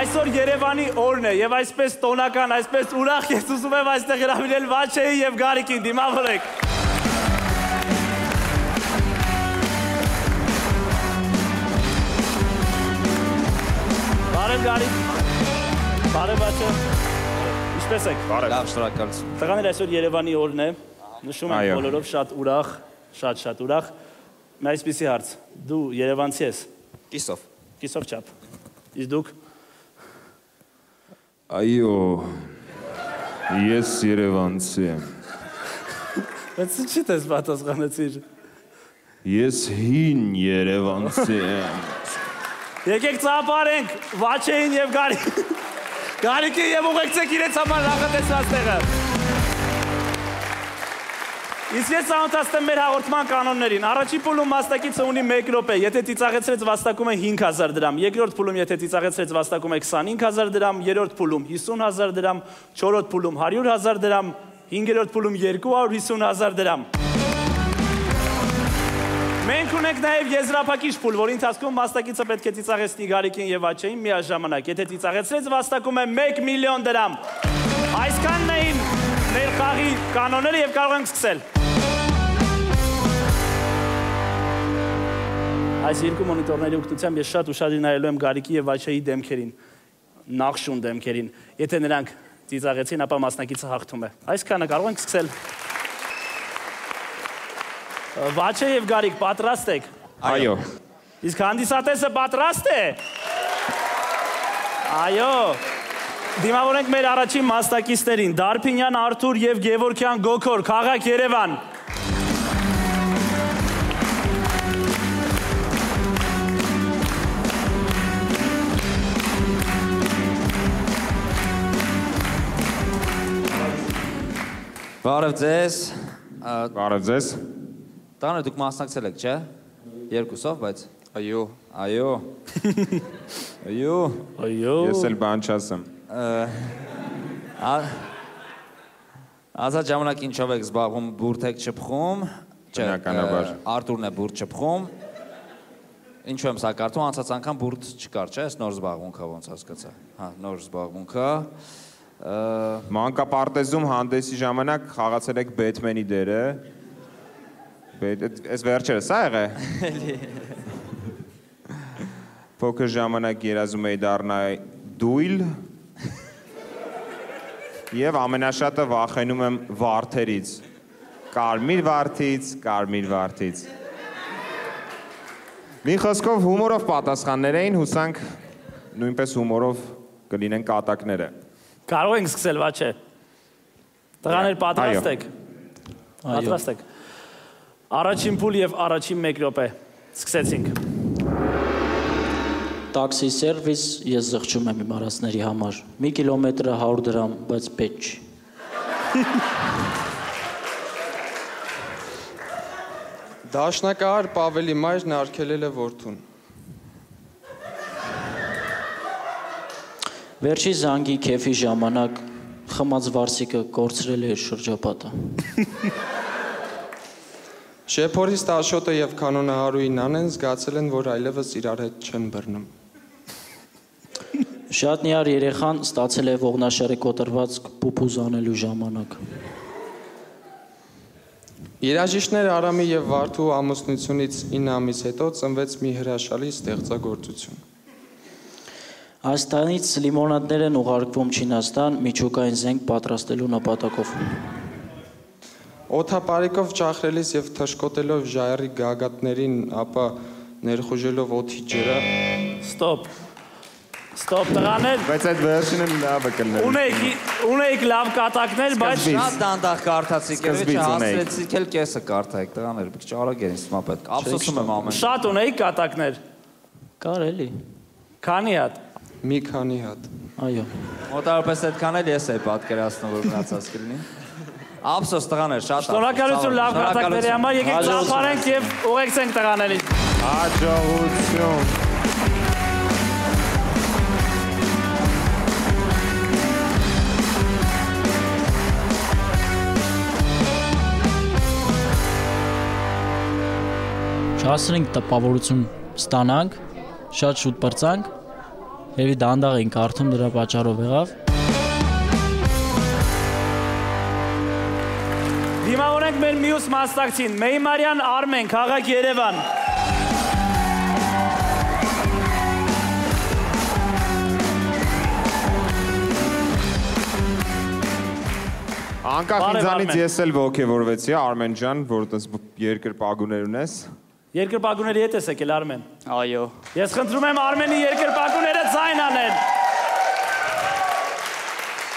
Այսօր Երևանի օրն է եւ այսպես տոնական, այսպես ուրախ ես ուզում եմ այստեղ հրավիրել Վաչեին եւ Գարիկին, դիմավորեք։ Բարև Գարիկ։ Բարև Վաչե։ Ինչպե՞ս եք։ Լավ, շնորհակալություն։ Տղաներ, այսօր Երևանի օրն է։ Նշում եմ բոլորով շատ ուրախ, շատ ուրախ։ Մի այսպիսի հարց։ Դու երևանցի ես։ Կիսով։ Կիսով չափ։ Իսկ դուք։ Այո, ես երևանցի եմ։ Բայց ինչի՞ դες պատասխանեցիր։ Ես հին երևանցի եմ։ Եկեք ծափարենք Վաչեին եւ Գարիկին եւ ուղեկցեք իրենց համար նախատեսված տեղը։ Իսկ ես ծանոթացնեմ մեր հաղորդման կանոններին։ Առաջին փուլում մասնակիցը ունի 1 րոպե, եթե ծիծաղեցրեց վաստակում է 5000 դրամ, երկրորդ փուլում եթե ծիծաղեցրեց վաստակում է 25000 դրամ, երրորդ փուլում 50000 դրամ, չորրորդ փուլում 100000 դրամ, հինգերորդ փուլում 250000 դրամ։ Մենք ունենք նաև եզրափակիչ փուլ, որի ընթացքում մասնակիցը պետք է ծիծաղեցնի Գարիկին եւ Վաչեին միաժամանակ։ Եթե ծիծաղեցրեց վաստակում է 1 միլիոն դրամ։ Այսքանն էին մեր խաղի կանոնները եւ կարող ենք սկսել։ Այս երկու մոնիտորների օգնությամբ ես շատ ուշադիր նայելու եմ Գարիկի եւ Վաչեի դեմքերին, նախշուն դեմքերին։ Եթե նրանք ծիծաղեցին, ապա մասնակիցը հաղթում է։ Այսքանը կարող ենք սկսել։ Վաչե եւ Գարիկ, պատրաստ եք։ Այո։ Իսկ հանդիսատեսը պատրաստ է։ Այո։ Դիմավորենք մեր առաջին մասնակիցներին՝ Դարփինյան Արթուր եւ Գևորգյան Գոքոր, քաղաք Երևան։ Բարև ձեզ։ Բարև ձեզ։ Տանը դուք մասնակցել եք, չէ՞։ Երկուսով, բայց այո։ Ես էլ բան չասեմ։ Ազատ ժամանակ ինչով եք զբաղվում, բուրդ եք չփխում։ Բնականաբար։ Արթուրն է բուրդ չփխում։ Ինչու եմ սա կարդում, անցած անգամ բուրդ չկար, չէ՞, նոր զբաղմունքա ոնց հասկացա։ Հա, նոր զբաղմունքա։ Մանկապարտեզում հանդեսի ժամանակ խաղացել եք Բեթմենի դերը։ Այս վերջերը սա եղե։ Փոքր ժամանակ երազում էի դառնալ դույլ։ Եվ ամենաշատը վախենում եմ վարդերից։ Կարմիր վարդից։ Մի խոսքով հումորով պատասխաններ էին, հուսանք նույնպես հումորով կլինեն կատակները։ Կարող ենք սկսել, Վաչե։ Տղաներ, պատրաստ եք։ Պատրաստ եք։ Առաջին փուլ եւ առաջին 1 րոպե։ Սկսեցինք։ Տաքսի սերվիս, ես զղջում եմ իմ արածների համար։ 1 կիլոմետրը 100 դրամ, բայց պետք չի։ Դաշնակահար Պավելի մայրն արգելել է որդուն։ Վերջի զանգի քեֆի ժամանակ խմած վարսիկը կորցրել է իր շրջապատը։ Շեփորից Տաշոտը եւ Քանոնահարուի Նանեն զգացել են, որ այլևս իրար հետ չեն բռնում։ Շատ նիար երեխան ստացել է ողնաշարի կոտրված պուպուզ անելու ժամանակ։ Երաժիշտներ Արամի եւ Վարդու ամուսնությունից 9 ամիս հետո ծնվեց մի հրաշալի ստեղծագործություն։ Այս տանից լիմոնադներ են ուղարկվում Չինաստան միջուկային զենք պատրաստելու նպատակով։ Օդապարիկով ճախրելիս եւ թշկոտելով ժայռի գագաթներին, ապա ներխուժելով օդի ջրը։ Ստոպ, տղաներ։ Բայց այդ վերջինը լավը կլներ։ Ունեիք լավ կատակներ, բայց շատ դանդաղ կարդացիք, հասցրեցիք էլ կեսը կարդայիք, տղաներ, մի քիչ արագ էին ստմա պետք։ Ափսոսում եմ ամեն։ շատ ունեիք կատակներ։ Կար էլի։ Քանի հատ։ Մի քանի հատ։ Այո։ Մոտավորապես այդքան էլ ես էի պատկերացնում, որ մնացած կլինի։ Ափսոս տղաներ, շատ ափսոս։ Շնորհակալություն լավ կատակների համար, եկեք ծափարենք եւ ուղեկցենք տղաներին։ Հաջողություն։ Չհասցրենք տպավորություն ստանանք, շատ շուտ պրծանք, Երևի դանդաղ էին կարդում, դրա պատճառով եղավ։ Դիմավորենք մեր մյուս մասնակցին, Մեյմարյան Արմեն, քաղաք Երևան։ Անկախ ինձանից ես էլ ոգևորվեցի, Արմեն ջան, որ տես երկրպագուներ ունես։ Երկրպագուների հետ ես եկել, Արմեն։ Այո։ Ես խնդրում եմ Արմենի երկրպագուները ձայն անեն։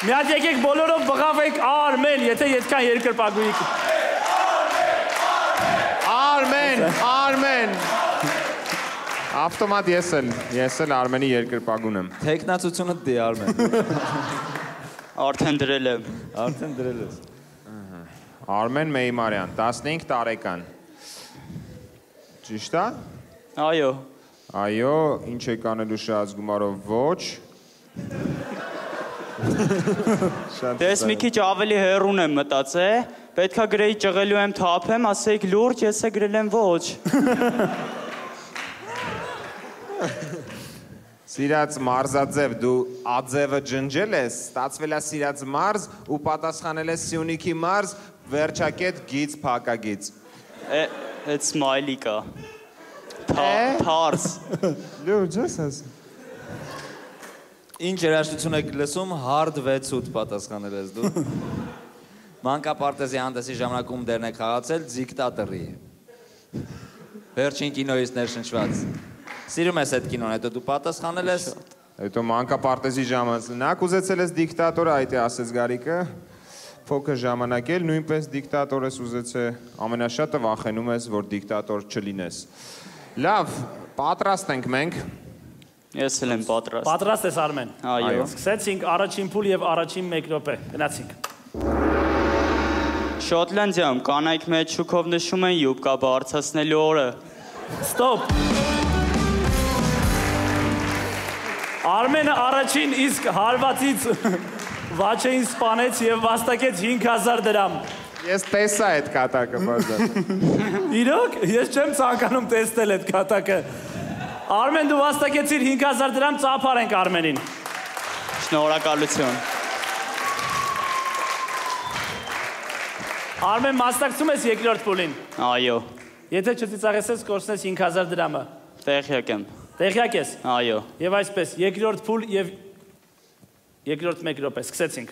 Մի հատ եկեք բոլորով բղավեք Արմեն, եթե այդքան երկրպագուի։ Արմեն։ Ավտոմատ ես էլ Արմենի երկրպագուն եմ։ Տեխնացությունը դի Արմեն։ Արդեն դրել եմ։ Արդեն դրել ես։ Արմեն Մեյմարյան, 15 տարեկան։ Ճիշտ է։ Այո։ Այո, ինչ եք անելու շատ գումարով ոչ։ Դες մի քիչ ավելի հեռուն եմ մտածել, պետքա գրեի ճղելու եմ թափեմ, ասեիք լուրջ, ես է գրել եմ ոչ։ Սիրած մարզաձև, դու աձևը ջնջել ես, ստացվել է սիրած մարզ ու պատասխանել ես Սյունիքի մարզ, վերջակետ գիծ փակագիծ։ Այդ սմայլիկա։ Թարս։ Լուրջ ես։ Ինչ երաժշտություն եք լսում, հարդ 6-8 պատասխանել ես դու։ Մանկապարտեզի հանդեսի ժամանակում դերն եք խաղացել դիկտատորի։ Վերջին կինոյից ներշնչված։ Սիրում ես այդ կինոն, հետո դու պատասխանել ես։ Հետո մանկապարտեզի ժամանակ ուզեցել ես դիկտատորը, այդ է ասեց Գարիկը։ Փոքր ժամանակ էլ նույնպես դիկտատոր ես ուզեցել, ամենաշատը վախենում ես, որ դիկտատոր չլինես։ Լավ, պատրաստ ենք մենք։ Ես էլ եմ պատրաստ։ Պատրաստ ես Արմեն։ Այո։ Սկսեցինք առաջին փուլ եւ առաջին 1 րոպե։ Գնացինք։ Շոտլանդիայում կանայք մեծ շուկով նշում են յուբկա բարձրացնելու օրը։ Ստոպ։ Արմենը առաջին իսկ հարվածից վաչեին սպանեց եւ վաստակեց 5000 դրամ։ Ես տեսա այդ կատակը, բարձր։ Իրոք, ես չեմ ցանկանում տեսնել այդ կատակը։ Արմեն, դու վաստակեցիր 5000 դրամ, ծափարենք Արմենին։ Շնորհակալություն։ Արմեն, մասնակցում ես երկրորդ փուլին։ Այո։ Եթե չծիծաղեցես, կորցնես 5000 դրամը։ Տեղյակ եմ։ Տեղյակ ես։ Այո։ Եվ այսպես, երկրորդ փուլ եւ երկրորդ 1 րոպե, սկսեցինք։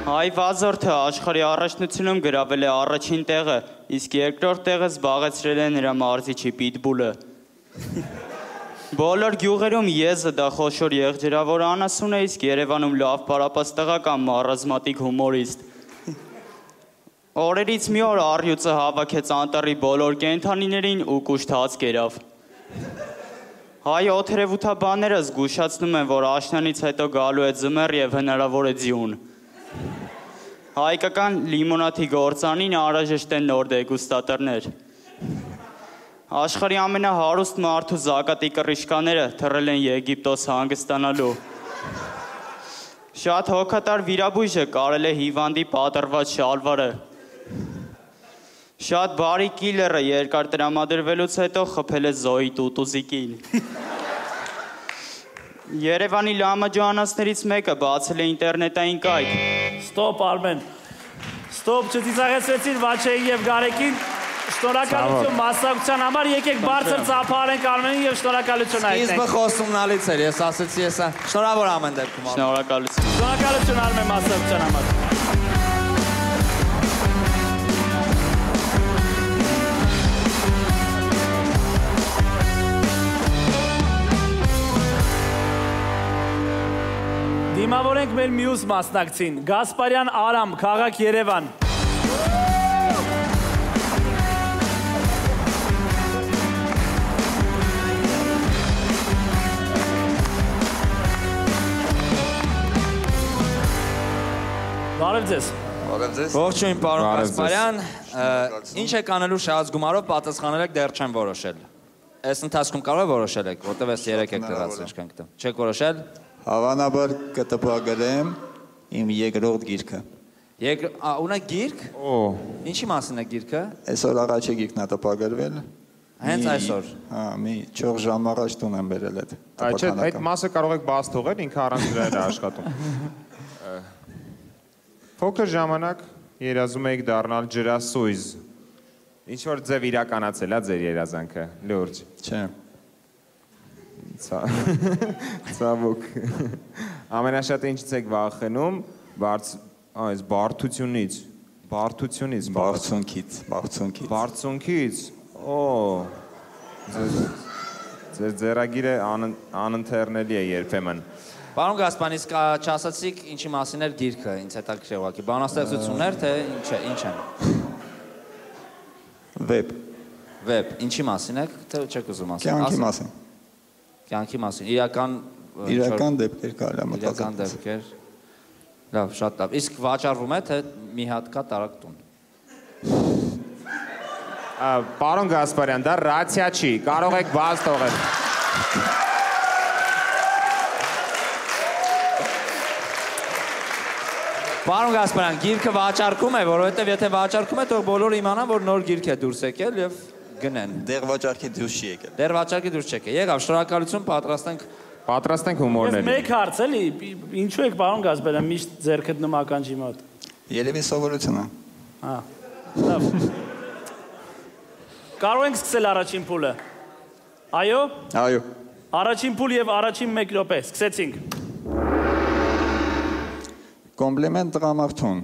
Հայ վազորդը աշխարհի առաջնությունում գրավել է առաջին տեղը, իսկ երկրորդ տեղը զբաղեցրել է նրա մարզիչի պիտբուլը։ Բոլոր գյուղերում եզը դա խոշոր եղջերավոր անասուն է, իսկ Երևանում լավ պարապաստղական մարազմատիկ հումորիստ։ Օրերից մի օր առյուծը հավաքեց անտառի բոլոր կենդանիներին ու կուշտած կերավ։ Հայ օթերևութաբանները զգուշացնում են, որ աշնանից հետո գալու է ձմեռ եւ հնարավոր է ձյուն։ Հայկական լիմոնադի գործանին անհրաժեշտ են նոր դեգուստատորներ։ Աշխարհի ամենահարուստ մարդու զակատի կռիչկաները թռել են Եգիպտոս հանգստանալու։ Շատ հոգատար վիրաբույժը կարել է հիվանդի պատռված շալվարը։ Շատ բարի կիլերը երկար տրամադրվելուց հետո խփել է Զոյի տուտուզիկին։ Երևանի լամաջանասներից մեկը բացել է ինտերնետային կայք։ Ստոպ Արմեն։ Ստոպ, չծիծաղեցրեցիր Վաչեին եւ Գարեկին։ Շնորհակալություն մասնակցության համար, եկեք բարձր ծափարենք Արմենին եւ շնորհակալություն այդտեղ։ Սկիզբը խոսումնալից էր, ես ասեցի, եսա շնորհավոր ամեն դեպքում։ Շնորհակալություն։ Շնորհակալություն Արմեն մասնակցության համար։ Դիմավորենք մեր մյուս մասնակցին, Գասպարյան Արամ, քաղաք Երևան։ Բարև ձեզ։ Բարև ձեզ։ Ողջույն պարոն Գասպարյան, ինչ եք անելու շատ գումարով պատասխանել եք դեռ չեմ որոշել։ Այս ընթացքում կարող եք որոշել եք, որտեվ ես 3 եք դրած ինչքան գտեմ։ Չեք որոշել։ Հավանաբար կտպագրեմ իմ երկրորդ գիրքը։ Ունեք գիրք։ Ինչի մասին է գիրքը։ Այսօր առաջի գիրքն է տպագրվել։ Հենց այսօր։ Հա, մի 4 ժամ առաջ տուն եմ բերել այդ։ Չէ, այդ մասը կարող եք բաց թողել, ինքը առանց դրա էր աշխատում։ Փոքր ժամանակ երազում եք դառնալ ջրասույզ։ Ինչ որ ձև իրականացել է ձեր երազանքը, լուրջ։ Չէ։ Ցավոք։ Ամենաշատը ինչից եք վախենում, այս բարդությունից, բարձունքից։ Օ։ Ձեր ձեռագիրը անընթեռնելի է երբեմն։ Պարոն Գասպարյան, իսկ չասացիք ինչի մասին էր գիրքը, ինձ հետաքրքիր է ուղղակի։ Բանաստեղծություններ, թե ինչ են։ Վեբ, ինչի մասին եք, թե չեք ուզում ասել։ Կյանքի մասին։ Իրական դեպքեր կարելի է մտածել։ Իրական դեպքեր։ Լավ, շատ լավ։ Իսկ վաճառվում է, թե մի հատ կա տարակ տուն։ Պարոն Գասպարյան, դա ռացիա չի, կարող եք բաց թողել։ Պարոն Գասպարյան, գիրքը վաճառքում է, որովհետև եթե վաճառքում է, թող բոլորը իմանան, որ նոր գիրք է դուրս եկել եւ գնեն։ Դեռ վաճառքի դուրս չի եկել։ Դեռ վաճառքի դուրս չեկել։ Եղավ, շնորհակալություն, պատրաստենք հումորների։ Մեկ հարց էլի, ինչու եք պարոն Գասպարյան միշտ ձեռքը դնում ականջի մոտ։ Երևի սովորություն է։ Հա։ Լավ։ Կարող ենք սկսել առաջին փուլը։ Այո։ Այո։ Առաջին փուլ եւ առաջին 1 րոպե, սկսեցինք։ Կոմպլիմենտ տղամարդուն։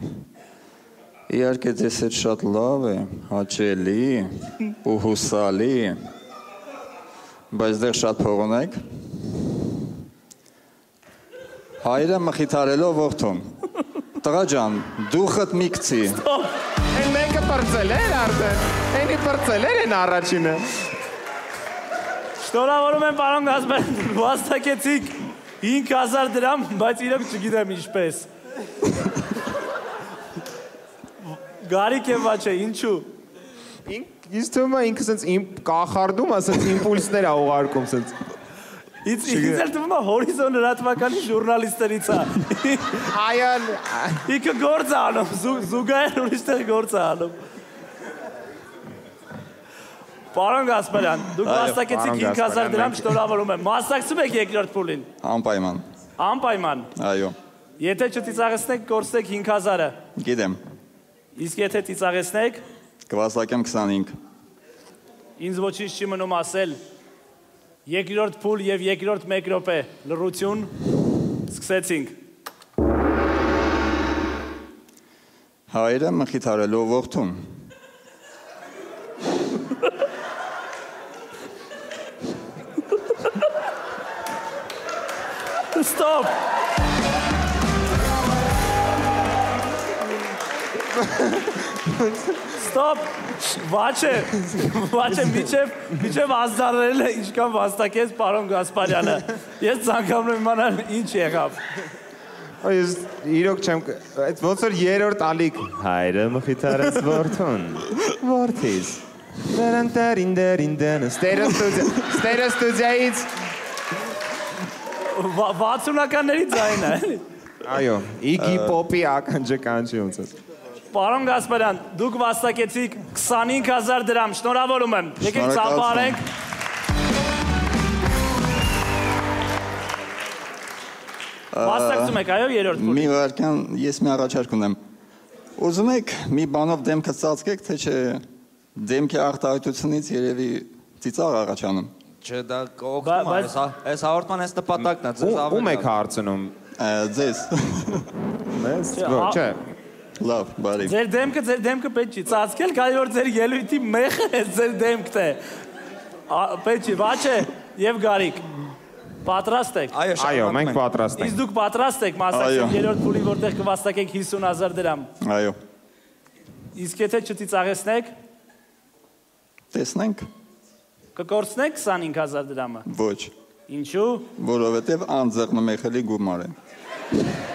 Իհարկե ձեզ հետ շատ լավ է, հաճելի ու հուսալի, բայց դեռ շատ փող ունեք։ Հայրը մխիթարելով որդուն։ Տղա ջան, դուխդ մի գցի։ Այն մեկը պրծել էր արդեն։ Այնի պրծել են առաջինը։ Շնորհավորում եմ պարոն Գասպարյան, վաստակեցիք 5000 դրամ, բայց իրոք չգիտեմ ինչպես։ Գարիկ եւ Վաչե, ինչու։ Ինձ թվում է ինքը սենց կախարդում, ասենց իմպուլսներ է ուղարկում սենց։ Ինձ էլ թվում է հորիզոն լրատվականի ժուրնալիստերից է։ Այո։ Ինքը գործ է անում, զուգահեռ ուրիշտեղ գործ է անում։ Պարոն Գասպարյան, դուք վաստակեցիք 5000 դրամ, շնորհավորում եմ։ Մասնակցում եք երկրորդ փուլին։ Անպայման։ Անպայման։ Այո։ Եթե չծիծաղեցնեք, կորցնեք 5000-ը։ Գիտեմ։ Իսկ եթե ծիծաղեցնեք, կվաստակեմ 25։ ինձ ոչինչ չի մնում ասել։ Երկրորդ փուլ եւ երկրորդ 1 րոպե, լռություն, սկսեցինք։ Հայրը մխիթարելով որդուն։ Stop! Stop! Վաչե, միջև ազդարել է ինչքան վաստակեց պարոն Գասպարյանը։ Ես ցանկանում եմ իմանալ ինչ եղավ։ Ես իրոք չեմ, այդ ոնց որ երրորդ ալիք հայրը մխիթարեց որդուն։ Որդիս։ Դերին ստերեոստուդիայից 60-ականների ձայնը, էլի։ Այո, Iggy Pop-ի ականջի ոնց է։ Պարոն Գասպարյան, դուք վաստակեցիք 25000 դրամ, շնորհավորում եմ։ Եկեք ծափարենք։ Վաստակցում եք, այո, երրորդ փուլին։ Մի վարքան ես մի առաջարկ ունեմ։ Ուզում եք մի բանով դեմքը ծածկեք, թե չէ դեմքի արտահայտությունից երևի ծիծաղ առաջանում։ Չէ, դա օգնում է, այս հաղորդման այս նպատակն է, ձեզ ավելի։ Ում եք հարցնում։ Ձեզ։ Մեզ, չէ։ Լավ, բարի։ Ձեր դեմքը պետք չի ծածկել, քանի որ ձեր ելույթի մեխը ձեր դեմքն է։ Պետք չի, Վաչե եւ Գարիկ։ Պատրաստ եք։ Այո, մենք պատրաստ ենք։ Իսկ դուք պատրաստ եք մասնակցել երրորդ փուլին, որտեղ կվաստակեք 50000 դրամ։ Այո։ Իսկ եթե չծիծաղեցնեք, տեսնենք։ կկորցնեք 25000 դրամը։ Ոչ։ Ինչու։ Որովհետև անձեռնմխելի գումար է։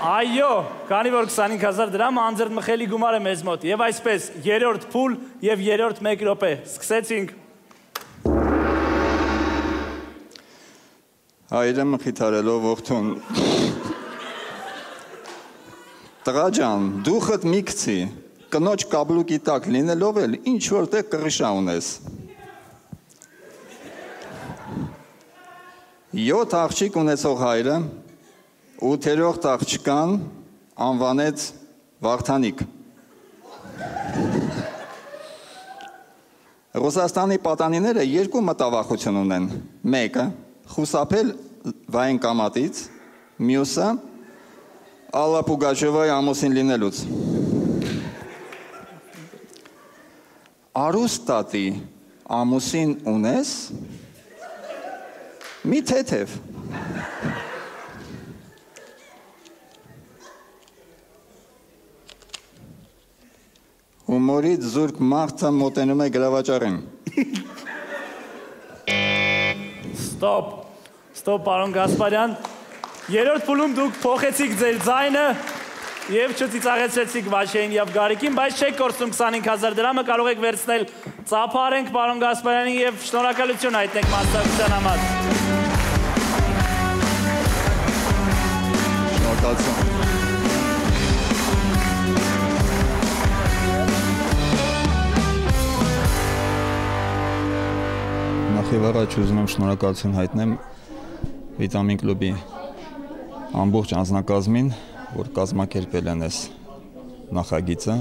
Այո, քանի որ 25000 դրամ անձեռնմխելի գումար է մեզ մոտ։ Եվ այսպես, երրորդ փուլ եւ երրորդ 1 րոպե։ Սկսեցինք։ Հայրը մխիթարելով որդուն։ Տղա ջան, դուխդ մի գցի, կնոջ կաբլուկի տակ լինելով էլ ինչ որտեղ կռիշա ունես։ 7 աղջիկ ունեցող հայրը 8-րդ աղջկան անվանեց Վարդանիկ։ Ռուսաստանի պատանիները երկու մտավախություն ունեն։ Մեկը խուսափել վային կամատից, մյուսը Ալլա Պուգաչովայի ամուսին լինելուց։ Արուստատի ամուսին ունես, մի թեթև։ Հումորից զուրկ մարդը մոտենում է գրավաճառին։ Ստոպ, պարոն Գասպարյան։ Երրորդ փուլում դուք փոխեցիք ձեր ձայնը եւ չծիծաղեցրեցիք Վաշեին եւ Գարիկին, բայց չեք կորցնում 25000 դրամը, կարող եք վերցնել ծափարենք պարոն Գասպարյանին եւ շնորհակալություն հայտնենք մասնակցության համար։ Շնորհակալություն։ Նախ առաջ ուզում եմ շնորհակալություն հայտնեմ Վիտամին կլուբի ամբողջ անձնակազմին, որ կազմակերպել են այս նախագիծը։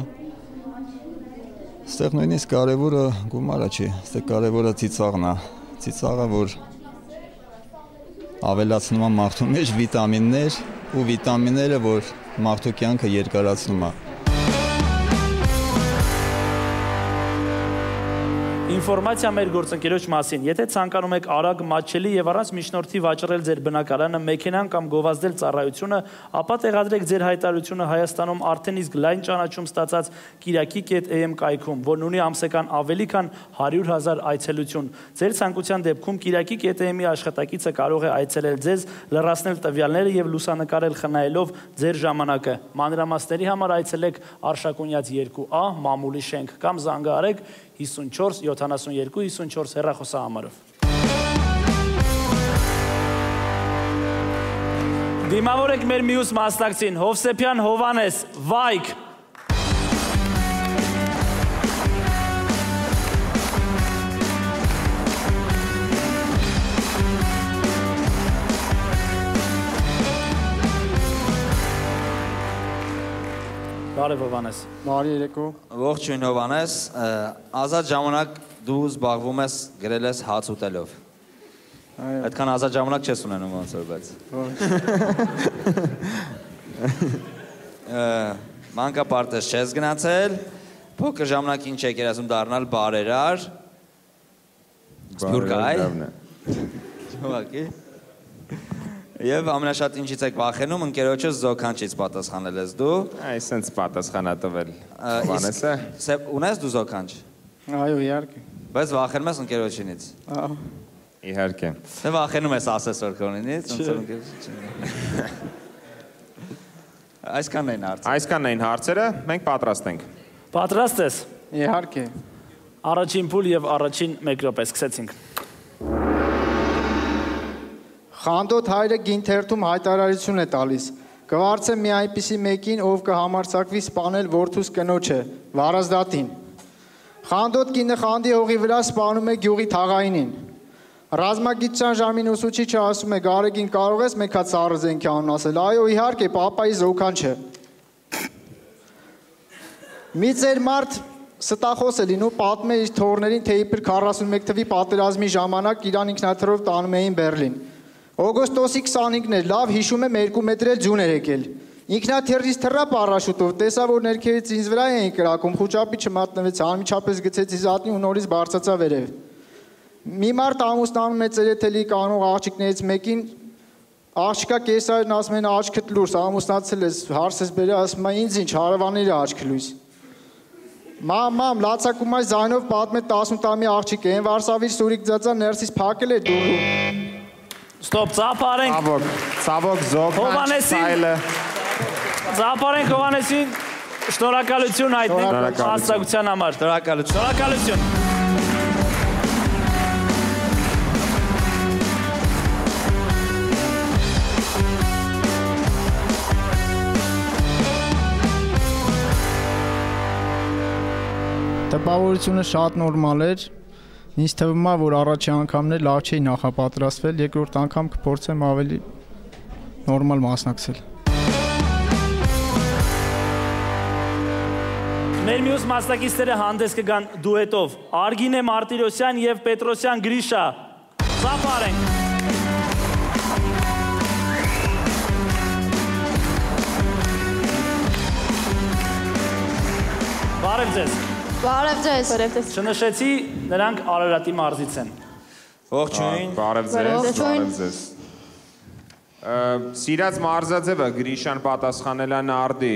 Ստեղ նույնիսկ կարևորը գումարը չի, ստեղ կարևորը ծիծաղն է, ծիծաղը, որ ավելացնում է մարդու մեջ վիտամիններ ու վիտամինները, որ մարդու կյանքը երկարացնում է։ Ինֆորմացիա մեր գործընկերոջ մասին։ Եթե ցանկանում եք արագ, մատչելի եւ առանց միջնորդի վաճառել ձեր բնակարանը, մեքենան կամ գովազդել ծառայությունը, ապա տեղադրեք ձեր հայտարարությունը Հայաստանում արդեն իսկ լայն ճանաչում ստացած Կիրակի.am կայքում, որն ունի ամսական ավելի քան 100,000 այցելություն։ Ձեր ցանկության դեպքում Կիրակի.am-ի աշխատակիցը կարող է այցելել ձեզ, լրացնել տվյալները եւ լուսանկարել խնայելով ձեր ժամանակը։ Մանրամասների համար այցելեք Արշակունյաց 2A մամուլի շենք կամ զանգահարեք 54 72 54 հեռախոսահամարով։ Դիմավորեք մեր մյուս մասնակցին, Հովսեփյան Հովանես, Վայք։ Բարև Հովանես։ Բարի երեկո։ Ողջույն Հովանես, ազատ ժամանակ դու զբաղվում ես գրել ես հաց ուտելով։ Այդքան ազատ ժամանակ չես ունենում ոնց որ բայց։ Մանկապարտեզ չես գնացել, փոքր ժամանակ ինչ եք երազում դառնալ բարերար։ Սպյուրկայ։ Ուղղակի։ Եվ ամենաշատ ինչից եք վախենում, ընկերոջս զոքանչից պատասխանել ես դու։ Այս սենց պատասխանա տվել Հովանեսը։ Ունես դու զոքանչ։ Այո, իհարկե։ Բայց վախենում ես ընկերոջինից։ Իհարկե։ Թե վախենում ես ասեսոր քոնինից, Այսքանն էին հարցերը։ Այսքանն էին հարցերը, մենք պատրաստ ենք։ Պատրաստ ես։ Իհարկե։ Առաջին փուլ եւ առաջին 1 րոպե սկսեցինք։ Խանդոտ հայրը գինթերթում հայտարարություն է տալիս. կվարձեմ մի այնպիսի մեկին, ով կհամարձակվի սպանել որդուս կնոջը, Վարազդատին։ Խանդոտ կինը խանդի հողի վրա սպանում է գյուղի թաղայինին։ Ռազմագիտության ժամին ուսուցիչը ասում է. Գարեգին, կարող ես մեկ հատ սառը զենքի անուն ասել։ Այո, իհարկե, պապայի զոքանչը։ Մի ծեր մարդ ստախոս է լինում, պատմում է իր թոռներին, թե իբր 41 թվի պատերազմի ժամանակ իրան ինքնաթիռով տանում էին Բերլին։ Օգոստոսի 25-ն էր, լավ հիշում եմ 2 մետր էլ ջուն էր եկել։ Ինքնաթիռից թռա պարաշուտով, տեսա, որ ներքևից ինձ վրա էին կրակում, խուճապի չմատնվեց, անմիջապես գցեց իզատնի ու նորից բարձրացա վերև։ Մի մարդ ամուսնանում է ծերեթելի կանող աղջիկներից մեկին, աղջիկա կեսարն ասում են աչքդ լուրս, ամուսնացել ես, հարսես բերե, ասում է ինձ ինչ, հարևանների աչք լույս։ Մամ, լացակում այս զայնով պատմե 18 տարի աղջիկ է, են Վարշավից Սուրիկ ձածա ներսից փակել է դուրում։ Ստոպ, ծափարենք։ Ցավոք զոքանչ ցայլը։ Ծափարենք Հովանեսին, շնորհակալություն հայտնենք հասցեության համար։ Շնորհակալություն։ Տպավորությունը շատ նորմալ էր, Ինձ թվում է, որ առաջի անգամն է լավ չի նախապատրաստվել, երկրորդ անգամ կփորձեմ ավելի նորմալ մասնակցել։ Մեր մյուս մասնակիցները հանդես կգան դուետով Արգինե Մարտիրոսյան եւ Պետրոսյան Գրիշա։ Ծափարենք։ Բարև ձեզ։ Բարև ձեզ։ Բարև ձեզ։ Չնշեցի, նրանք Արարատի մարզից են։ Ողջույն։ Բարև ձեզ, բարև ձեզ։ Սիրած մարզաձևը Գրիշան պատասխանել է նարդի։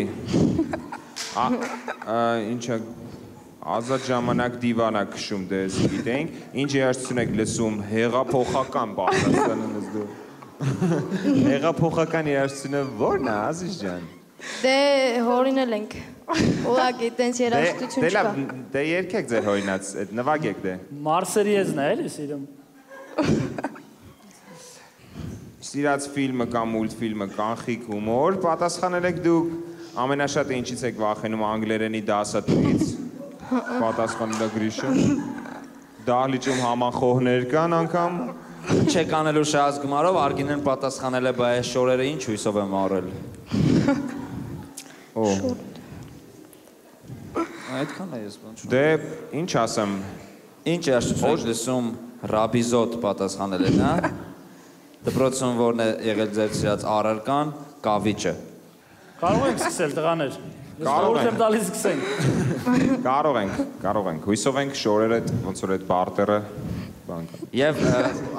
Ինչը ազատ ժամանակ դիվանա քշում դες գիտենք, ինչ երաշխություն եք լսում հեղափոխական պատասխանելուց դու։ Հեղափոխական երաշխությունը ո՞րն է, Ազիզ ջան։ Դե հորինել ենք։ Ուղղակի տենց երաշխություն չկա։ Դե երկեք ձեր հորինած, այդ նվագեք դե։ Մարսերի եզն է, էլի սիրում։ Սիրած ֆիլմը կամ մուլտֆիլմը կանխիկ հումոր, պատասխանել եք դուք, ամենաշատը ինչից եք վախենում անգլերենի դասատուից, պատասխանել եք Գրիշը, դահլիճում համախոհներ կան անգամ, Չեք անելու շահած գումարով, Արգինեն պատասխանել է, բա այս շորերը ինչ հույսով եմ առել։ Այդքան է ես բան։ Դե, ինչ ասեմ, Ինչ երաշխություն եք լսում Ռաբիզոտ պատասխանել են, հա։ Դպրոցում որն է եղել ձեր սիրած առարկան, կավիճը։ Կարող ենք սկսել տղաներ։ Կարող ենք։ եմ տալիս սկսենք։ կարող ենք, հույսով ենք շորերը ոնց որ այդ բարտերը բան կան։ Եվ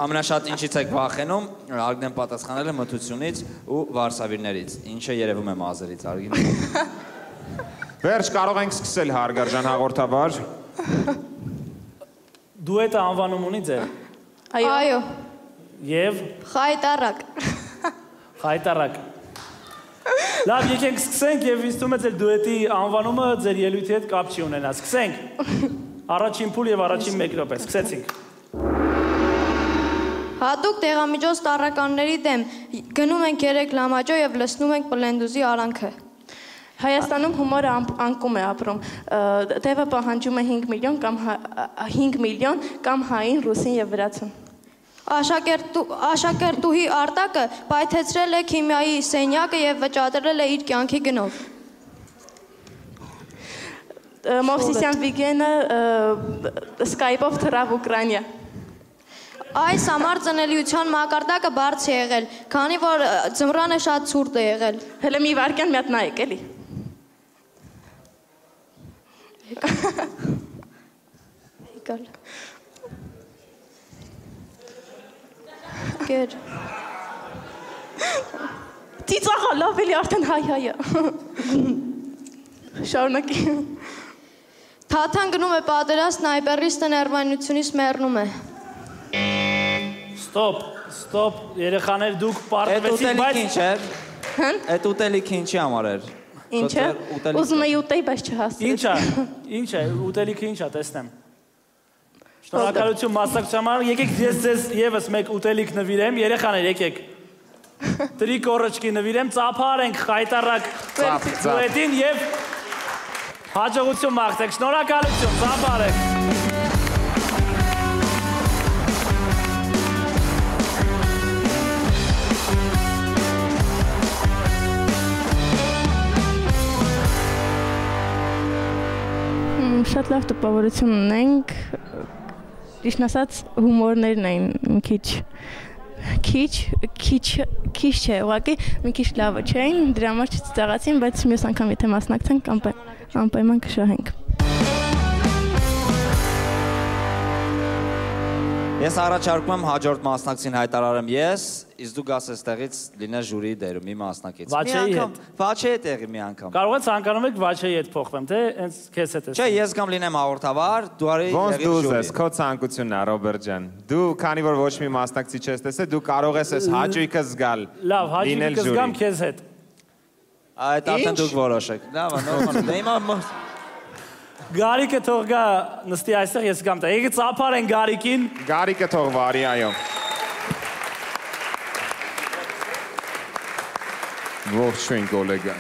ամենաշատ ինչից եք վախենում, Արգինեն պատասխանել է մթությունից ու վարսավիրներից, ինչը երևում է մազերից, Արգին։ Վերջ, կարող ենք սկսել հարգարժան հաղորդավար։ Դուետը անվանում ունի ձեր։ Այո։ Եվ Խայտարակ։ Խայտարակ։ Լավ, եկենք սկսենք եւ ինձ թվում է ձեր դուետի անվանումը ձեր ելույթի հետ կապ չի ունենա։ Սկսենք։ Առաջին փուլ եւ առաջին 1 րոպե։ Սկսեցինք։ Հատուկ տեղամիջոց տառականների դեմ գնում ենք 3 լամաճո եւ լցնում ենք պլենդուզի արանքը։ Հայաստանում հումորը անկում է ապրում։ Տևը պահանջում է 5 միլիոն կամ հային, ռուսին եւ վրացուն։ Աշակերտուհի Արտակը պայթեցրել է քիմիայի սենյակը եւ վճարել է իր կյանքի գնով։ Մովսիսյան Վիգենը սկայպով թռավ Ուկրաինա։ Այս համար ծնելիության մակարդակը բարձր է եղել, քանի որ ձմռանը շատ ցուրտ է եղել։ Հələ մի վարքյան մի հատ նայեք էլի։ Եկալ։ Գեր։ Ծիծաղա լավ էլի արդեն հայ։ Շարունակի։ Թաթան գնում է պատերազմ, սնայպերիստը ներվայնությունից մեռնում է։ Ստոպ, երեխաներ դուք պարտվեցիք, բայց ինչ է։ Այդ ուտելիքը ինչի համար էր։ Ինչ է։ Ուզում էի ուտեի, բայց չհասցրեցի։ Ինչ է, ուտելիքը ինչ է, տեսնեմ։ Շնորհակալություն մասնակցության համար, եկեք ես ձեզ եւս մեկ ուտելիք նվիրեմ, երեխաներ եկեք։ Տրի կորոչկի նվիրեմ, ծափարենք Խայտարակ դուետին եւ հաջողություն մաղթեք, շնորհակալություն, ծափարենք։ Շատ լավ տպավորություն ունենք, ճիշտ ասած հումորներն էին քիչ չէ, ուղղակի մի քիչ լավը չէին, դրա համար չծիծաղացին, բայց մյուս անգամ եթե մասնակցենք անպայման կշահենք։ Ես առաջարկում եմ հաջորդ մասնակցին հայտարարեմ ես, իսկ դու գաս այստեղից լինես ժյուրիի դերում, մի մասնակից։ Վաչեի հետ։ Վաչեի տեղի մի անգամ։ Կարող է ցանկանում եք Վաչեի հետ փոխվեմ, թե հենց քեզ հետ ես։ Չէ, ես կամ լինեմ հաղորդավար, դու արի ոնց դու ես, քո ցանկությունն է, Ռոբերտ ջան։ Դու քանի որ ոչ մի մասնակցի չես տեսել, դու կարող ես այս հաճույքը զգալ։ Լավ, հաճույքը զգամ քեզ հետ։ Այդ արդեն դուք որոշեք։ Լավ, նորմալ։ Դե հիմա Գարիկը թող գա նստի այստեղ, ես գամ տա։ Եկեք ծափարենք Գարիկին։ Գարիկը թող վարի, այո։ Ողջույն գոլեգա։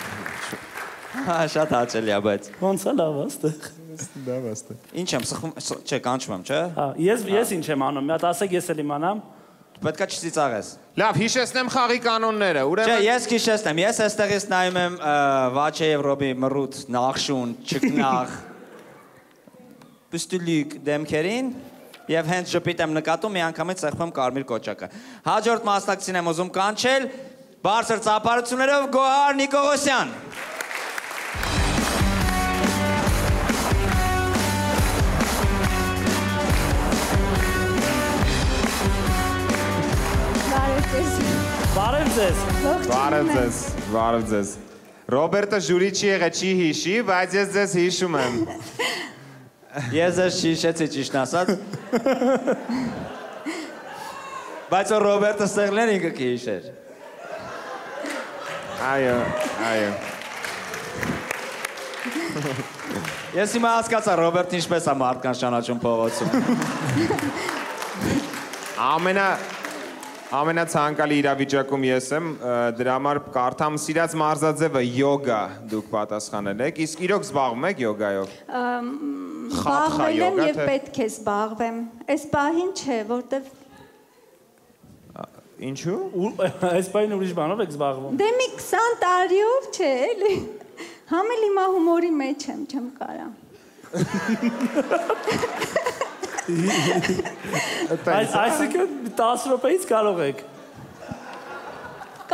Շատ հաճելի է, բայց Ոնց է լավ աստեղ։ Ինչ եմ սխում, չէ, կանչում եմ, չէ։ Ես ինչ եմ անում, մի հատ ասեք ես էլ իմանամ։ Պետքա չծիծաղես։ Լավ, հիշեցնեմ խաղի կանոնները։ Չէ, ես հիշեցնեմ, ես այստեղից նայում եմ Վաչե Եվրոպի մռութ, նախշուն, չկնաղ, պստուլիկ դեմքերին եւ հենց ժպիտ եմ նկատում, մի անգամից ծխում կարմիր կոճակը։ Հաջորդ մասնակցին եմ ուզում կանչել բարձր ծափարություններով Գոհար Նիկողոսյան։ Բարև ձեզ։ Բարև ձեզ։ Ռոբերտը ժյուրի չի եղել, չի հիշի, բայց ես ձեզ հիշում եմ։ Ես ձեզ չհիշեցի ճիշտն ասած։ Բայց Ռոբերտը ստեղլեն ինքը կհիշեր։ Այո։ Ես հիմա հասկացա Ռոբերտն ինչպես է մարդկանց ճանաչում փողոցում։ Ամենացանկալի իրավիճակում ես եմ, դրա համար կարդամ սիրած մարզաձևը յոգա դուք պատասխանել եք, իսկ իրոք զբաղվում եք յոգայով։ Զբաղվել եմ եւ պետք է զբաղվեմ։ Այս պահին չէ, որտեվ Ինչու՞։ Այս պահին ուրիշ բանով եք զբաղվում։ Դե մի 20 տարիով չէ, էլի։ Համել հիմա հումորի մեջ եմ, չեմ կարա։ Այսինքն 10 րոպեից կարող եք։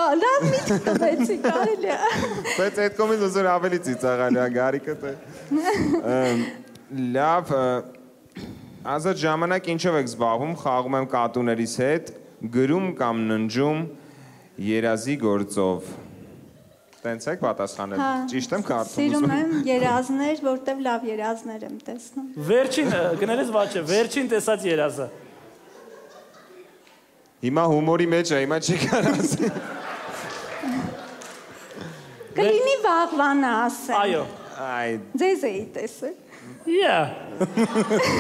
Լավ միտք տվեցի, կարելի է։ Բայց այդ կողմից ուզում ավելի ծիծաղալի է Գարիկը թե։ Լավ, ազատ ժամանակ ինչով եք զբաղվում, խաղում եմ կատուներիս հետ, գրում կամ ննջում երազի գործով։ Տենց եք պատասխանել, ճիշտ եմ կարդում։ Սիրում եմ երազներ, որտեվ լավ երազներ եմ տեսնում։ Վերջին, գներես Վաչե, վերջին տեսած երազը։ Հիմա հումորի մեջ է, հիմա չի կարասի։ Կլինի վաղվանը ասեմ։ Այո։ Ձեզ էի տեսել։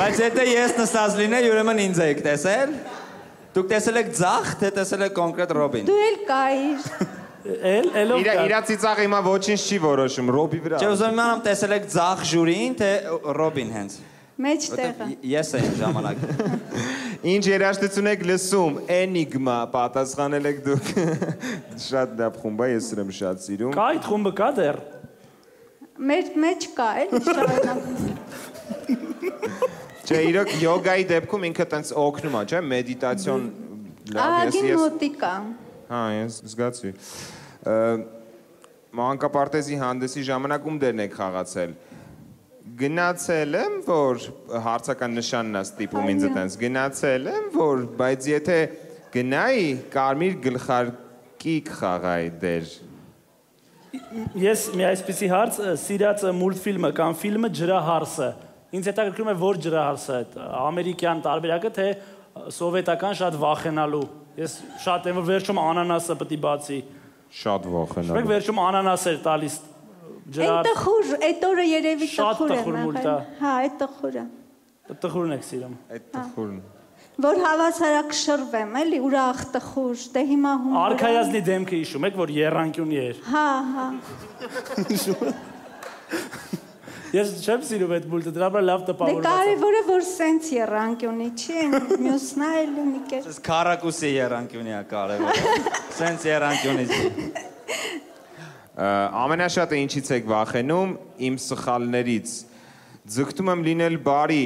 Բայց եթե ես նստած լինեի, ուրեմն ինձ էիք տեսել։ Դուք տեսել եք ձախ, թե տեսել եք կոնկրետ Ռոբին։ Դու էլ կայիր։ Իրա ծիծաղը հիմա ոչինչ չի որոշում, Ռոբի վրա։ Չէ, ուզում իմանամ տեսել եք ձախ ժյուրին, թե Ռոբին հենց։ Մեջտեղը։ Ես եմ ժամանակ։ Ինչ երաժշտություն եք լսում, Enigma պատասխանել եք դուք։ Շատ լավ խումբ է, ես սրեմ շատ սիրում։ Կա այդ խումբը կա դեռ։ Մեր մեջ կա, էլի շարունակում։ Չէ, իրոք յոգայի դեպքում ինքը տենց օգնում է, չէ, մեդիտացիոն Ահագին մոտիկա։ Հա, ես զգացի։ Մանկապարտեզի հանդեսի ժամանակում դերն եք խաղացել։ Գնացել եմ, որ հարցական նշանն է ստիպում ինձ այտենց, գնացել եմ, որ բայց եթե գնայի, կարմիր գլխարկիկ խաղայի դեր։ Ես մի այսպիսի հարց, սիրած մուլտֆիլմը կամ ֆիլմը ջրահարսը։ Ինձ հետաքրքրում է որ ջրահարսը է, ամերիկյան տարբերակը, թե սովետական շատ վախենալու։ Ես շատ եմ, որ վերջում անանասը պետք է բացի։ Շատ վախենալու։ Շփեք վերջում անանաս էր տալիս Այդ տխուր, այդ օրը երևի տխուր եմ եղել։ Հա, այդ տխուրը։ Տխուրն եք սիրում։ Այդ տխուրն։ Որ հավասարակշռվեմ, էլի ուրախ տխուր, դե հիմա հումոր։ Արքայազնի դեմքը հիշում եք, որ երանկյունի էր։ Հա։ Ես չեմ սիրում այդ մուլտը, դրա համար լավ տպավորված եմ։ Դե կարևորը որ սենց երանկյունի չի, մյուսն էլ մի կեր։ Ես քարակուսի երանկյունի է կարևորը։ Սենց երանկյունի չի։ Ամենաշատը ինչից եք վախենում, իմ սխալներից։ Ձգտում եմ լինել բարի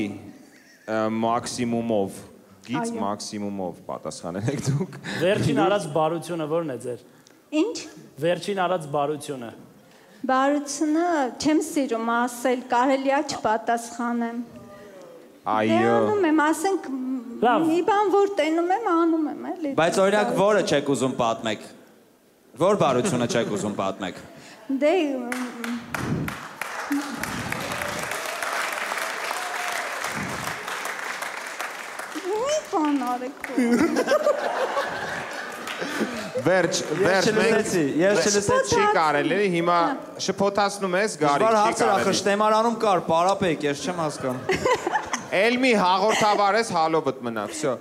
մաքսիմումով, գից մաքսիմումով պատասխանել եք դուք։ Վերջին արած բարությունը ո՞րն է ձեր։ Ինչ։ Վերջին արած բարությունը։ Բարությունը չեմ սիրում ասել, կարելի է չպատասխանեմ։ Այո։ Անում եմ, ասենք, մի բան որ տենում եմ, անում եմ, էլի։ Բայց օրինակ որը չեք ուզում պատմեք։ Որ բարությունը չեք ուզում պատմեք։ Դե մի բան արեք։ Վերջ, մենք ես չլսեցի։ Չի կարելի, հիմա շփոթացնում ես Գարիկ, չի կարելի։ Խշտեմարանում կար, պարապեկ, ես չեմ հասկանում։ Էլ մի հաղորդավար ես հալովդ մնա, всё։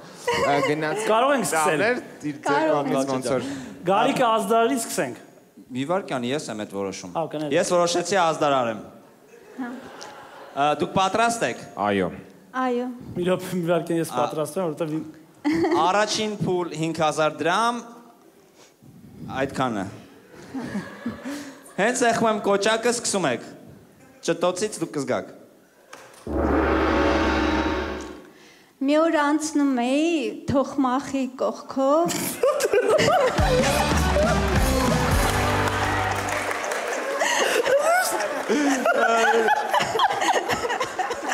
Գնաց։ Կարող ենք սկսել։ Գարիկը ազդարարից սկսենք։ Մի վարքան ես եմ այդ որոշում։ Հա, կներեք։ Ես որոշեցի ազդարարեմ։ Դուք պատրաստ եք։ Այո։ Այո։ Մի րոպե ես պատրաստ եմ, որովհետև Առաջին փուլ 5000 դրամ այդքանը։ Հենց եղում եմ կոճակը սկսում եք։ Ճտոցից դուք կզգաք։ Մի օր անցնում էի թոխմախի կողքով։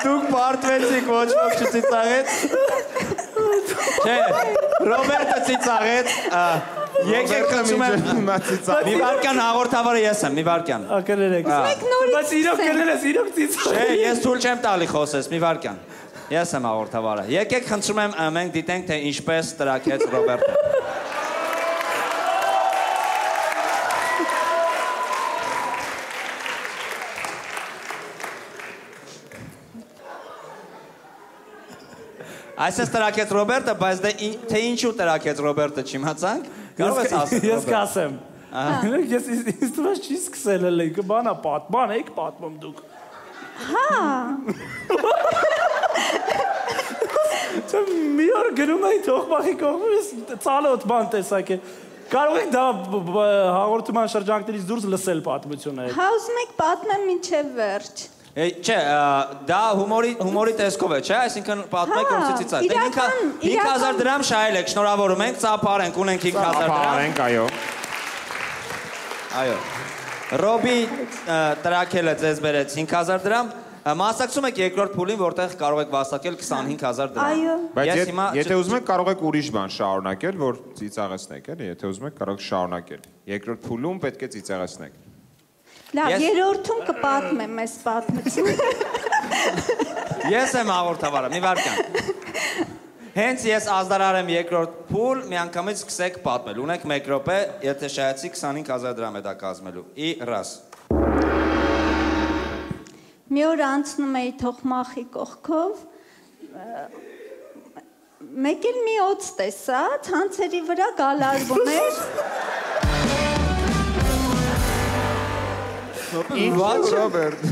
Դուք պարտվեցիք, ոչ ոք չծիծաղեց։ Չէ, Ռոբերտը ծիծաղեց։ Եկեք խնդրում եմ։ Մի վարքան հաղորդավարը ես եմ, մի վարքան։ Ակերերեք։ Բայց իրոք կներես, իրոք ծիծաղ։ Չէ, ես թույլ չեմ տալի խոսես, մի վարքան։ Ես եմ հաղորդավարը։ Եկեք խնդրում եմ մենք դիտենք, թե ինչպես տրաքեց Ռոբերտը։ Այսպես տրաքեց Ռոբերտը, բայց թե ինչու տրաքեց Ռոբերտը չիմացանք։ Կարող ես ասել։ Ես կասեմ։ Ես ինձ թվում է չի սկսել էլ եք, բանա պատման եք պատմում դուք։ Հա։ Մի օր գնում էի թողմախի կողմից ցալոտ բան տեսակ է։ Կարող եք դա հաղորդման շրջանակներից դուրս լսել պատմությունը։ Հա ուզում եք պատմեմ մինչև վերջ։ Չէ, դա հումորի տեսքով է, չէ, այսինքն պատմեք որցից այդ։ 5000 դրամ շահել եք, շնորհավորում ենք, ծափարենք, ունենք 5000 դրամ։ Ծափարենք, այո։ Այո։ Ռոբի տրաքելը ձեզ բերեց 5000 դրամ։ Մասնակցում եք երկրորդ փուլին, որտեղ կարող եք վաստակել 25000 դրամ։ Այո։ Բայց եթե ուզում եք կարող եք ուրիշ բան շարունակել, որ ծիծաղեցնեք, էլի, եթե ուզում եք կարող եք շարունակել։ Երկրորդ փուլում պետք է ծիծաղեցնեք։ Լավ, երրորդում կպատմեմ այս պատմությունը։ Ես եմ հաղորդավարը, մի վարքան։ Հենց ես ազդարար եմ երկրորդ փուլ, միանգամից սկսեք պատմել։ Ունեք 1 րոպե, եթե շահեցի 25000 դրամ է դա կազմելու։ Ի ռաս։ Մի օր անցնում էի թոխմախի կողքով, մեկ էլ մի օծ տեսա, ցանցերի վրա գալարվում էր։ Ինչ Ռոբերտ։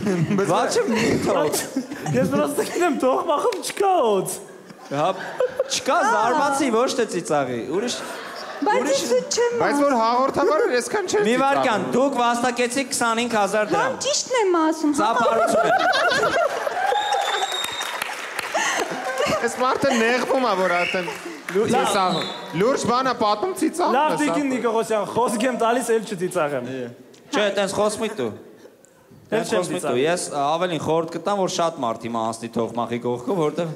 Բաչը մի թող։ Ես պրոստը գիտեմ թողմախում չկա օծ։ Հա, չկա զարմացի, ոչ թե ծիծաղի։ Ուրիշ Բայց չեմ։ Բայց որ հաղորդավարը այսքան չէ։ Մի վարքան, դուք վաստակեցիք 25000 դրամ։ Համ ճիշտն եմ ասում։ Ծափարություն է։ Այս մարդը նեղվում է, որ արդեն լուրջ բանը պատում ծիծաղում է։ Լավ Տիկին Նիկողոսյան, խոսք եմ տալիս, էլ չծիծաղեմ։ Չէ, տենց խոսմի դու։ Տենց խոսմի դու։ Ես ավելին խորհուրդ կտամ, որ շատ մարդ հիմա անցնի թողմախի կողքով, որտեղ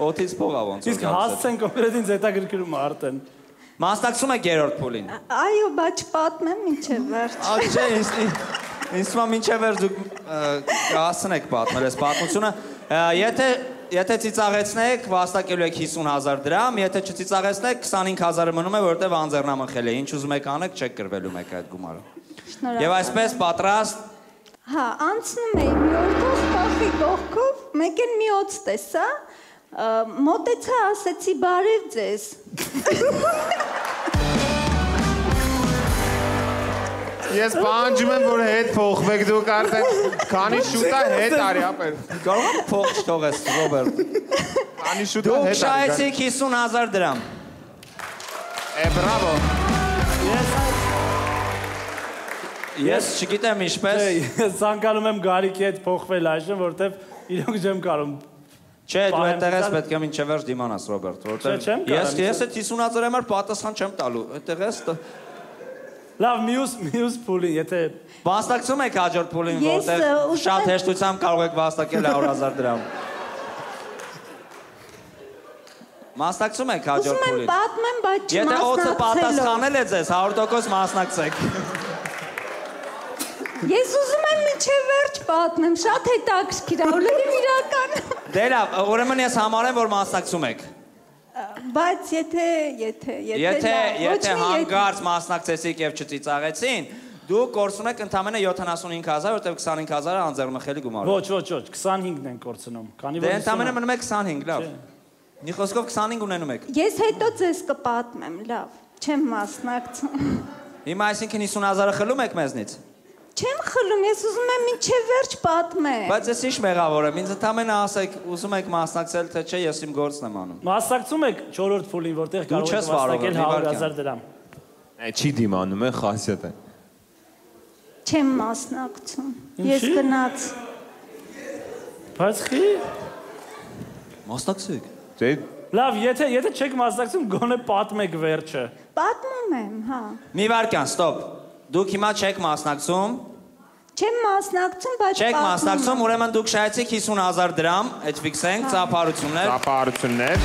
օդից փող ա ոնց որ։ Իսկ հասցեն կոնկրետ ինձ հետաքրքրում արդեն։ Մասնակցում եք երրորդ փուլին։ Այո, բայց պատմեմ մինչև վերջ։ Չէ, ինձ թվում է մինչև վերջ դուք կհասցնեք պատմել այս պատմությունը։ Եթե ծիծաղեցնեք, վաստակելու եք 50000 դրամ, եթե չծիծաղեցնեք, 25000-ը մնում է, որովհետև անձեռնամխել է։ Ինչ ուզում եք անեք, չեք կրվելու մեկ այդ գումարը։ Եվ այսպես պատրաստ։ Հա, անցնում էի մի օր թոխմախի կողքով, մեկ էլ մի օծ տեսա, մոտեցա ասեցի բարև ձեզ։ Ես պահանջում եմ, որ հետ փոխվեք դուք արդեն, քանի շուտ է հետ արի ապեր։ Կարող եմ փող չթողես, Ռոբերտ։ Քանի շուտ է Դուք հետ արի։ շահեցիք 50000 դրամ։ Բրավո։ Ես չգիտեմ ինչպես։ Ես ցանկանում եմ Գարիկի հետ փոխվել այժմ, որտեվ իրոք չեմ կարող։ Չէ, դու այդտեղ ես պետք է մինչև վերջ դիմանաս, Ռոբերտ, որտեղ ես այդ 50000 համար պատասխան չեմ տալու։ Այդտեղ ես Լավ, մյուս փուլին, եթե Մասնակցում եք հաջորդ փուլին, որտեղ շատ հեշտությամբ կարող եք վաստակել 100000 դրամ։ Մասնակցում եք հաջորդ փուլին։ Ուզում եմ պատմեմ, բայց Եթե օդը պատասխանել է ձեզ, 100% մասնակցեք։ Ես ուզում եմ մինչև վերջ պատմեմ, շատ հետաքրքիր է, ուրեմն իրական։ Դե լավ, ուրեմն ես համարեմ, որ մասնակցում եք։ Բայց եթե հանգարց մասնակցեցիք եւ չծիծաղեցին, դուք կորցնում եք ընդամենը 75000, որտեղ 25000-ը անձեռնմխելի գումար է։ Ոչ, 25-ն են կորցնում։ Քանի որ Դե ընդամենը մնում է 25, լավ։ Մի խոսքով 25 ունենում եք։ Ես հետո ձեզ կպատմեմ, լավ, չեմ մասնակցում։ Հիմա այսինքն 50000-ը խլում եք մեզնից։ Չեմ խլում, ես ուզում եմ մինչև վերջ պատմեմ։ Բայց ես ինչ մեղավոր եմ, ինձ ընդամենը ասեք, ուզում եք մասնակցել, թե չէ, ես իմ գործն եմ անում։ Մասնակցում եք 4-րդ փուլին, որտեղ կարող եք վաստակել 100,000 դրամ։ Չի դիմանում է, խասյատ է։ Չեմ մասնակցում։ Ես գնաց։ Բայց խի։ Մասնակցեք։ Լավ, եթե չեք մասնակցում, գոնե պատմեք վերջը։ Պատմում եմ, հա։ Մի վարքան, ստոպ։ Դուք հիմա չեք մասնակցում։ Չեմ մասնակցում, բայց Չեք մասնակցում, ուրեմն դուք շահեցիք 50,000 դրամ, այդ ֆիքսենք, ծափարություններ։ Ծափարություններ։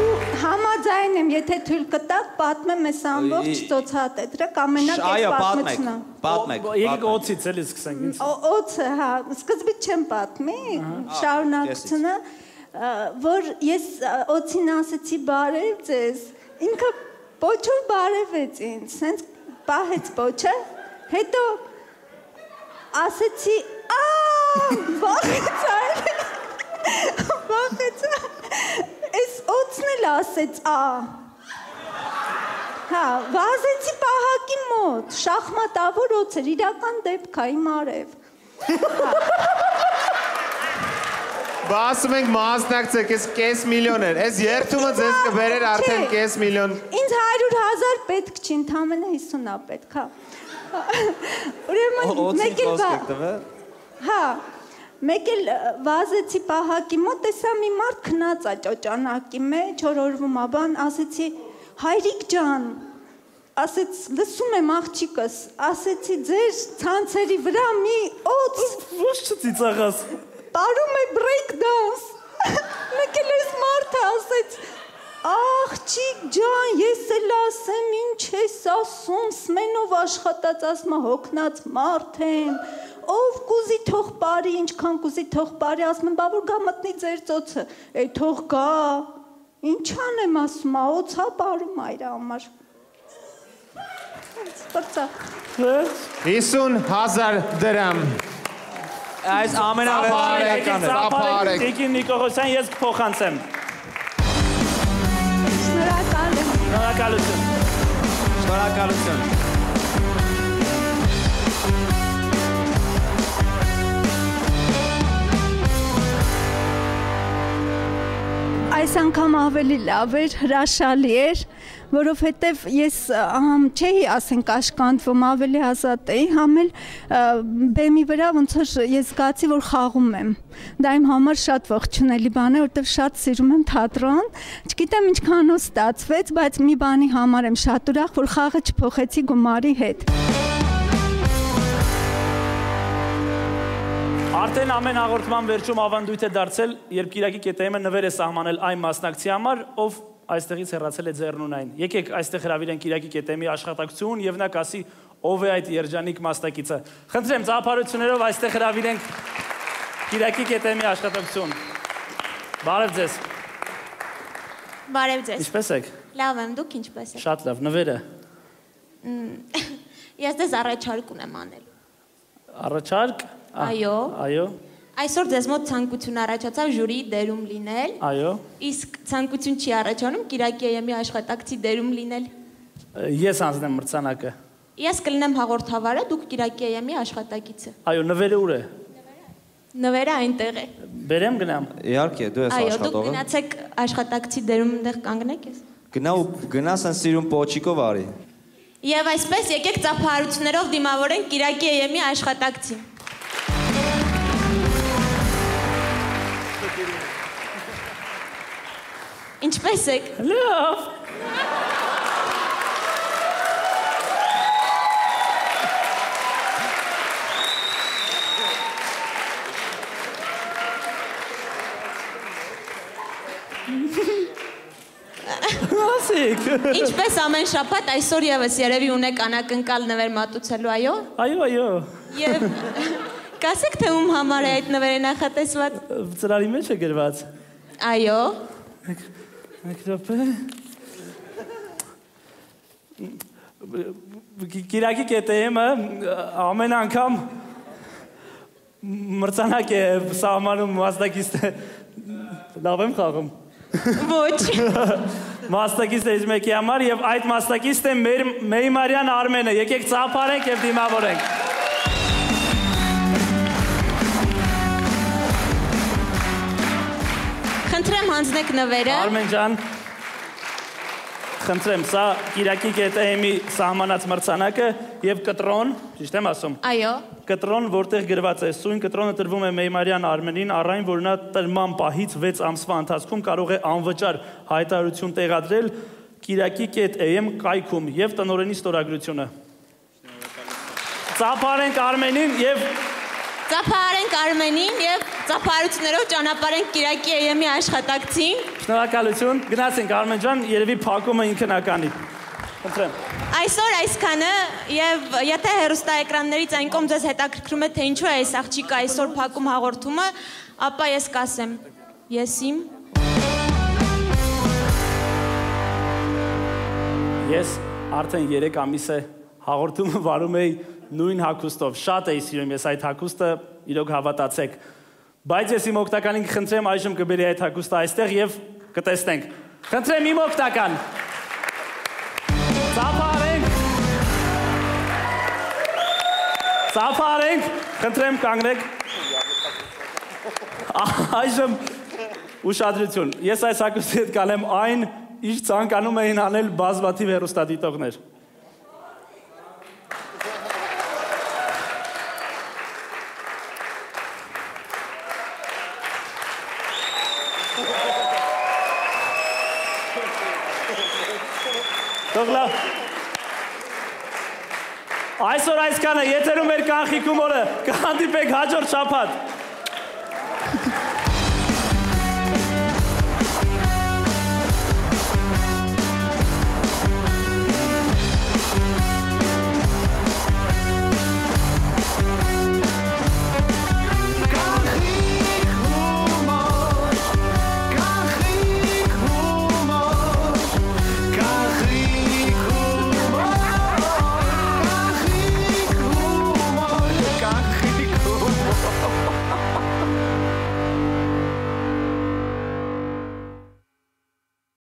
Ու համաձայն եմ, եթե թույլ կտաք, պատմեմ այս ամբողջ ծոցհատետրը, կամենակ այդ պատմությունն։ Պատմեք։ Եկեք օծից էլի սկսենք ինձ։ Օծը, հա, սկզբից չեմ պատմի, շարունակությունը, որ ես օծին ասեցի բարև ձեզ, ինքը պոչով բարևեց ինձ, սենց պահեց պոչը, հետո ասեցի, վախեցա, ես օծն էլ ասեց, հա, վազեցի պահակի մոտ, շախմատավոր օծ էր, իրական դեպք է, իմ արև, Ասում ենք մասնակցեք, ես կես միլիոն էր, ես երդումը ձեզ կբերեր արդեն կես միլիոն։ Ինձ 100,000 պետք չի, ընդամենը 50-ա պետք, հա։ Ուրեմն մեկ էլ վազեցի պահակի մոտ, տեսա մի մարդ քնած է ճոճանակի մեջ, օրորվում ա բան, ասեցի, հայրիկ ջան, ասեց, լսում եմ աղջիկս, ասեցի, ձեր ցանցերի վրա մի օծ։ Ոչ չծիծաղաս։ Տարում է break dance, մեկ էլ ես մարդը ասեց, աղջիկ ջան, ես էլ ասեմ, ինչ ես ասում, սմենով աշխատած ասմա հոգնած մարդ եմ, ով կուզի թող բարի, ինչքան կուզի թող բարի, ասում եմ, բա որ գա մտնի ձեր ծոցը, թող գա, ինչ անեմ ասում, օծա բարում այրա համար, 50,000 դրամ։ Այս ամենավերական է։ Տիկին Նիկողոսյան, ես կփոխանցեմ։ Շնորհակալ եմ։ Շնորհակալություն։ Շնորհակալություն։ Այս անգամ ավելի լավ էր, հրաշալի էր, որովհետև ես չէի ասենք աշկանդվում, ավելի ազատ էի, համել բեմի վրա ոնց որ ես զգացի, որ խաղում եմ։ Դա իմ համար շատ ողջունելի բան է, որովհետև շատ սիրում եմ թատրոն։ Չգիտեմ ինչքանով ստացվեց, բայց մի բանի համար եմ շատ ուրախ, որ խաղը չփոխեցի գումարի հետ։ Արդեն ամեն հաղորդման վերջում ավանդույթ է դարձել, երբ Կիրակի Կետեմը նվեր է սահմանել այն մասնակցի համար, ով այստեղից հեռացել է ձեռնունայն։ Եկեք այստեղ հրավիրենք Կիրակի Կետեմի աշխատակցություն եւ նա կասի ով է այդ երջանիկ մասնակիցը։ Խնդրեմ ծափարություններով այստեղ հրավիրենք Կիրակի Կետեմի աշխատակցություն։ Բարև ձեզ։ Բարև ձեզ։ Ինչպե՞ս եք։ Լավ եմ, դուք ինչպե՞ս եք։ Շատ լավ, նվերը։ Ես ձեզ առաջարկ ունեմ անել։ Առաջարկ։ Այո։ Այո։ Այսօր ձեզ մոտ ցանկություն առաջացավ ժյուրիի դերում լինել։ Այո։ Իսկ ցանկություն չի առաջանում Կիրակի Էյեմի աշխատակցի դերում լինել։ Ես անձնեմ մրցանակը։ Ես կլինեմ հաղորդավարը, դուք Կիրակի Էյեմի աշխատակիցը։ Այո, նվերը ուր է։ Նվերը այնտեղ է։ Բերեմ գնամ։ Իհարկե, դու ես Այո, դուք աշխատողը։ գնացեք աշխատակցի դերում այնտեղ կանգնեք ես։ Գնա ու գնաս են սիրուն պոչիկով արի։ Եվ այսպես եկեք ծափահարություններով դիմավորենք Կիրակի Էյեմի աշխատակցին։ Ինչպե՞ս եք։ Լավ։ Ասեք։ Ինչպես ամեն շաբաթ այսօր եւս երևի ունեք անակնկալ նվեր մատուցելու, այո։ Այո, այո։ Եվ կասեք թե ում համար է այդ նվերը նախատեսված։ Ծրարի մեջ է գրված։ Այո։ Մեկ րոպե։ Կիրակի Կետեմը ամեն անգամ մրցանակ է սահմանում մասնակիցը։ Լավ եմ խաղում։ Ոչ։ մասնակիցներից մեկի համար եւ այդ մասնակիցն է մեր Մեյմարյան Արմենը։ Եկեք ծափարենք եւ դիմավորենք։ Խնդրեմ հանձնեք նվերը։ Արմեն ջան, խնդրեմ, սա Կիրակի ԿՏՄ-ի սահմանած մրցանակը եւ կտրոն, ճիշտ եմ ասում։ Այո։ Կտրոն, որտեղ գրված է սույն կտրոնը տրվում է Մեյմարյան Արմենին առայն, որ նա տրման պահից 6 ամսվա ընթացքում կարող է անվճար հայտարարություն տեղադրել Կիրակի ԿՏՄ կայքում եւ տնօրենի ստորագրությունը։ Ծափարենք Արմենին եւ Ծափարենք Արմենին եւ ծափարություններով ճանապարհենք Կիրակի ԵՄ-ի աշխատակցին։ Շնորհակալություն։ Գնացինք Արմեն ջան, երևի փակումը ինքնականի։ Խնդրեմ։ Այսօր այսքանը եւ եթե հեռուստաէկրաններից այն կողմ ձեզ հետաքրքրում է թե ինչու է այս աղջիկը այսօր փակում հաղորդումը, ապա ես կասեմ. Ես իմ Ես արդեն 3 ամիս է հաղորդումը վարում էի նույն հագուստով։ Շատ էի սիրում ես այդ հագուստը, իրոք հավատացեք։ Բայց ես իմ օգտականին կխնդրեմ այժմ կբերի այդ հագուստը այստեղ եւ կտեսնենք։ Խնդրեմ իմ օգտական։ Ծափարենք, խնդրեմ կանգնեք։ Այժմ ուշադրություն։ Ես այս հագուստի հետ կանեմ այն, ինչ ցանկանում էին անել բազմաթիվ հեռուստադիտողներ։ Թողլա։ Այսօր այսքանը, եթերում էր կանխիկում օրը, կհանդիպենք հաջորդ շաբաթ։